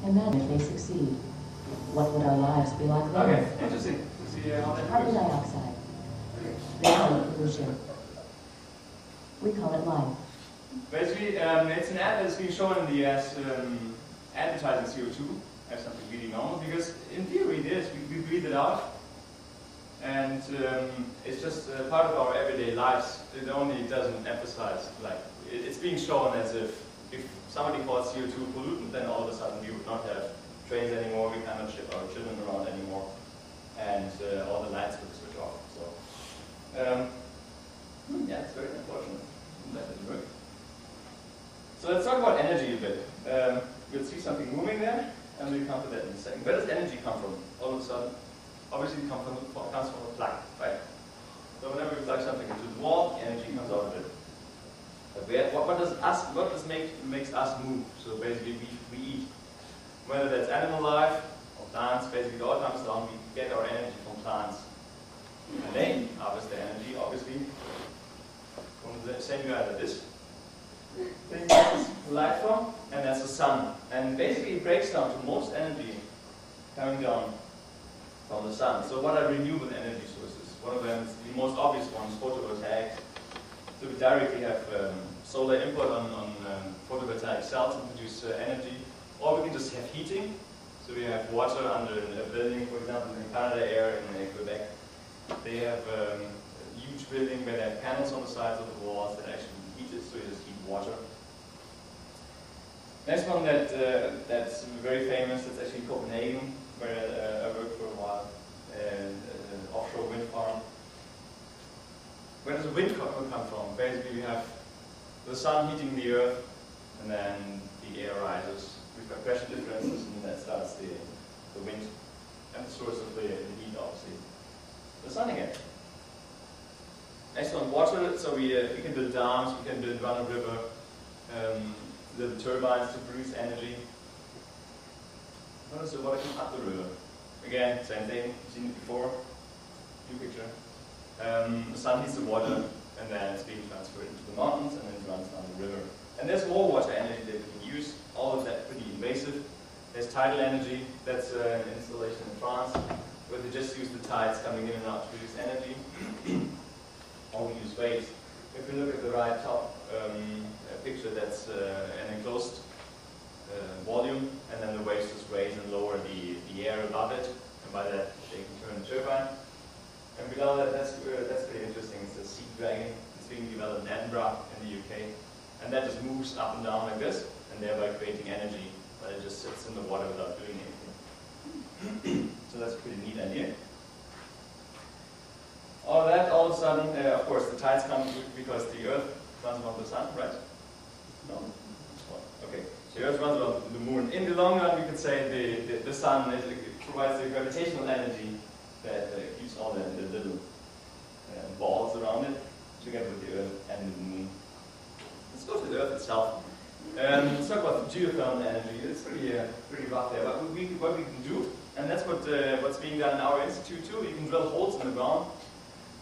Imagine if they succeed. What would our lives be like then? Okay, interesting to see how that Carbon goes. dioxide. Vapor pollution. We call it life. Basically, it's an ad that's being shown in the US advertising CO2 as something really normal, because in theory it is. We breathe it out, and it's just part of our everyday lives. It only doesn't emphasize, like, it's being shown as if somebody calls CO2 pollutant, then all of a sudden we would not have trains anymore, we cannot ship our children around anymore, and all the lights would switch off. So, yeah, it's very unfortunate that didn't work. So let's talk about energy a bit. We'll see something moving there, and we'll come to that in a second. Where does energy come from? All of a sudden, obviously it comes from a plug, right? So whenever we plug something into the wall, the energy comes out of it. But what makes us move? So basically we eat. Whether that's animal life or plants, basically it all comes down, we get our energy from plants. And they harvest their energy, obviously, from the same guy that this thing is light from, and that's the sun. And basically it breaks down to most energy coming down from the sun. So what are renewable energy sources? One of them is the most obvious one, is photovoltaics. So we directly have solar input on photovoltaic cells and produce energy. Or we can just have heating. So we have water under a building, for example, in Canada Air in Quebec. They have a huge building where they have panels on the sides of the walls that actually heat it, so you just heat water. Next one that's very famous, that's actually Copenhagen, where I worked for a while, an offshore wind farm. Where does the wind come from? Basically we have the sun heating the earth, and then the air rises. We've got pressure differences, and that starts the wind, and the source of the heat, obviously. The sun again. Next one, water. So we can build dams, we can run a river, little turbines to produce energy. Notice the water comes up the river. Again, same thing, you've seen it before. New picture. The sun heats the water, and then it's being transferred into the mountains, and then it runs down the river. And there's more water energy that we can use. All of that pretty invasive. There's tidal energy. That's an installation in France, where they just use the tides coming in and out to produce energy. Or we use waves. If we look at the right top picture, that's an enclosed volume, and then the waves just raise and lower the air above it, and by that they can turn the turbine. And below that, that's pretty interesting. It's a sea dragon. It's being developed in Edinburgh in the UK. And that just moves up and down like this, and thereby creating energy, but it just sits in the water without doing anything. So that's a pretty neat idea. All of that, all of a sudden, of course, the tides come because the Earth runs around the sun, right? No? Okay. So the Earth runs around the moon. In the long run, we could say the sun provides the gravitational energy that keeps all the little balls around it together with the Earth and the moon. Let's go to the Earth itself. Let's talk about the geothermal energy. It's pretty rough there, but what we can do, and that's what's being done in our institute too. You can drill holes in the ground,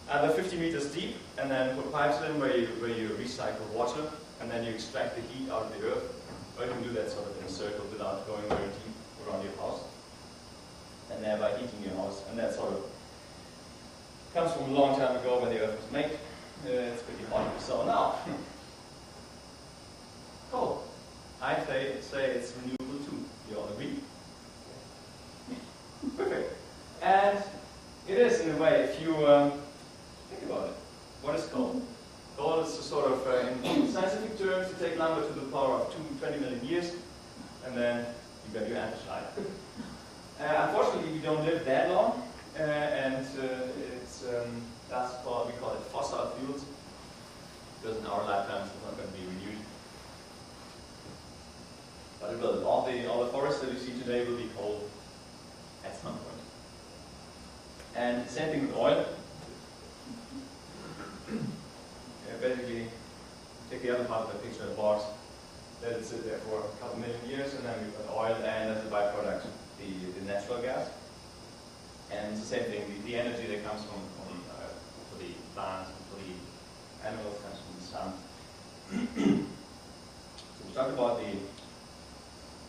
they're 50 meters deep, and then put pipes in where you recycle water, and then you extract the heat out of the earth. Or you can do that sort of in a circle without going very deep around your house, and thereby heating your house. And that sort of comes from a long time ago when the earth was made. It's pretty hot. So now, coal. I say it's renewable too. You all agree? Perfect. And it is in a way, if you think about it. What is coal? Coal is a sort of, in scientific terms, you take lumber to the power of 20 million years, and then you got your anthracite. Unfortunately, we don't live that long, and that's we call it fossil fuels, because in our lifetimes it's not going to be renewed. But it will. All the forests that you see today will be coal at some point. And same thing with oil. Basically, take the other part of the picture, the box, let it sit there for a couple million years, and then we've got oil, and as a byproduct, the natural gas. And it's the same thing, the energy that comes from for the plants, for the animals, comes from the sun. So we talked about the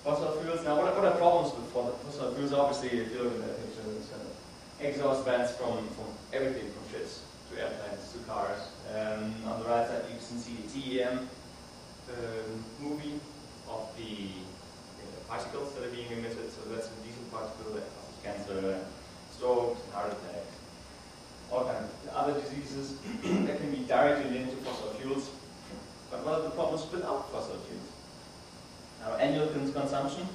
fossil fuels. Now, what are problems mostly, if you look at that picture, it's exhaust vents from everything, from ships to airplanes to cars. On the right side, you can see the TEM movie of the particles that are being emitted. So that's a diesel particle that causes cancer, strokes, heart attacks, all kinds of other diseases that can be directly linked to fossil fuels. But what are the problems without fossil fuels? Our annual consumption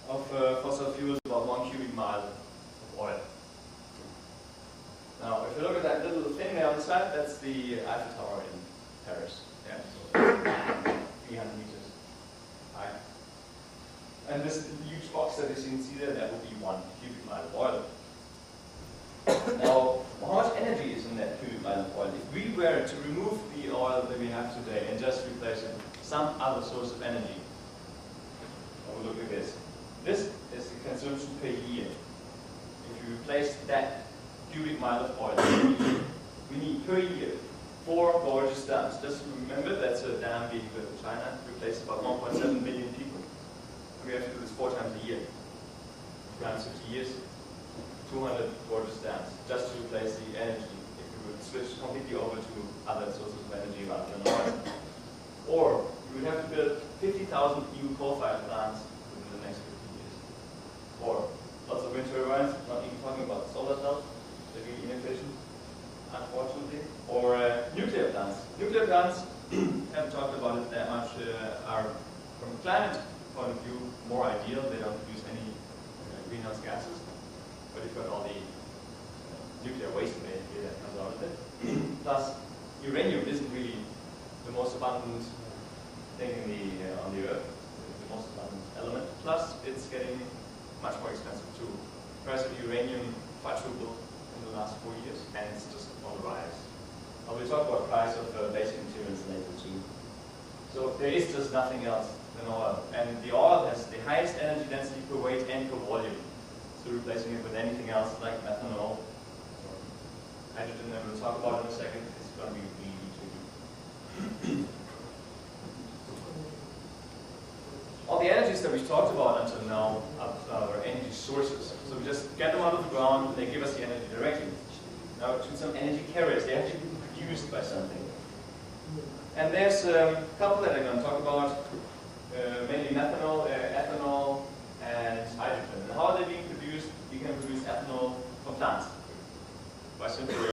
of fossil fuels is about 1 cubic mile of oil. Now, if you look at that little thing there on the side, that's the Eiffel Tower in Paris. Yeah, so 300 meters high. And this huge box that you see there, that would be 1 cubic mile of oil. Now, how much energy is in that cubic mile of oil? If we were to remove the oil that we have today and just replace it with some other source of energy, we'll look at this. This is the consumption per year. If you replace that cubic mile of oil, we need per year 4 gorgeous dams. Just remember, that's a dam being built in China, replaces about 1.7 million people. We have to do this 4 times a year. Around 50 years, 200 gorgeous dams, just to replace the energy if we would switch completely over to other sources of energy rather than oil. Or we would have to build 50,000 new coal-fired plants within the next 50 years. Or lots of wind turbines, not even talking about solar cells, they're really inefficient, unfortunately. Or nuclear plants. Nuclear plants, haven't talked about it that much, are, from a climate point of view, more ideal. They don't produce any greenhouse gases. But you've got all the nuclear waste basically that comes out of it. Plus, uranium isn't really the most abundant thing on the Earth, the most abundant element. Plus, it's getting much more expensive too. The price of uranium quadrupled in the last 4 years, and it's just on the rise. We'll talk about price of basic materials later too. So there is just nothing else than oil, and the oil has the highest energy density per weight and per volume. So replacing it with anything else like methanol or hydrogen that we'll talk about in a second is going to be really tricky. All the energies that we've talked about until now are energy sources. So we just get them out of the ground and they give us the energy directly. Now to some energy carriers, they have to be produced by something. And there's a couple that I'm going to talk about, mainly methanol, ethanol, and hydrogen. And how are they being produced? You can produce ethanol from plants by simply